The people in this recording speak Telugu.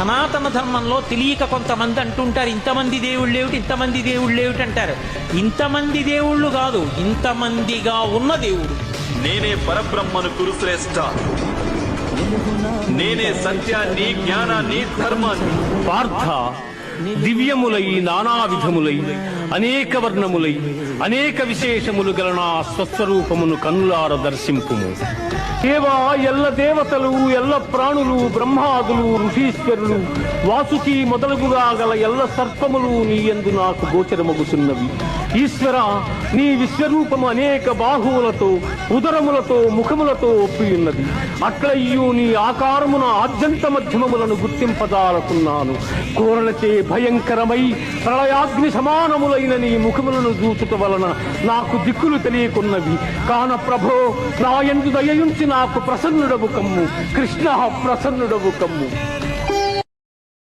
సనాతన ధర్మంలో తెలియక కొంతమంది అంటుంటారు, ఇంతమంది దేవుళ్ళు ఏమిటి, ఇంతమంది దేవుళ్ళు ఏమిటి అంటారు. ఇంతమంది దేవుళ్ళు కాదు, ఇంతమందిగా ఉన్న దేవుడు. నేనే పరబ్రహ్మను కురుశ్రేష్ఠ, నేనే సత్యాన్ని, జ్ఞానాన్ని, ధర్మాన్ని. పార్థ, దివ్యములై నానా విధములై అనేక వర్ణములై అనేక విశేషములు గల నా స్వస్వరూపమును కన్నులార దర్శింపుము. దేవా, ఎల్ల దేవతలు, ఎల్ల ప్రాణులు, బ్రహ్మాదులు, ఋషీశ్వరులు, వాసుకి మొదలుగుగా గల ఎల్ల సర్పములు నీ యందు నాకు గోచరమగుతున్నవి. ఈశ్వర, నీ విశ్వరూపము అనేక బాహువులతో, ఉదరములతో, ముఖములతో ఒప్పియున్నది. అట్లయ్యూ నీ ఆకారమున ఆద్యంత మధ్యమములను గుర్తింపదాలకున్నాను. కోరలచే భయంకరమై ప్రళయాగ్ని సమానములైన నీ ముఖములను చూచుట వలన నాకు దిక్కులు తెలియకున్నవి. కాన ప్రభో, నా యందు దయయుంచి నాకు ప్రసన్నుడవు కమ్ము. కృష్ణ, ప్రసన్నుడవు కమ్ము.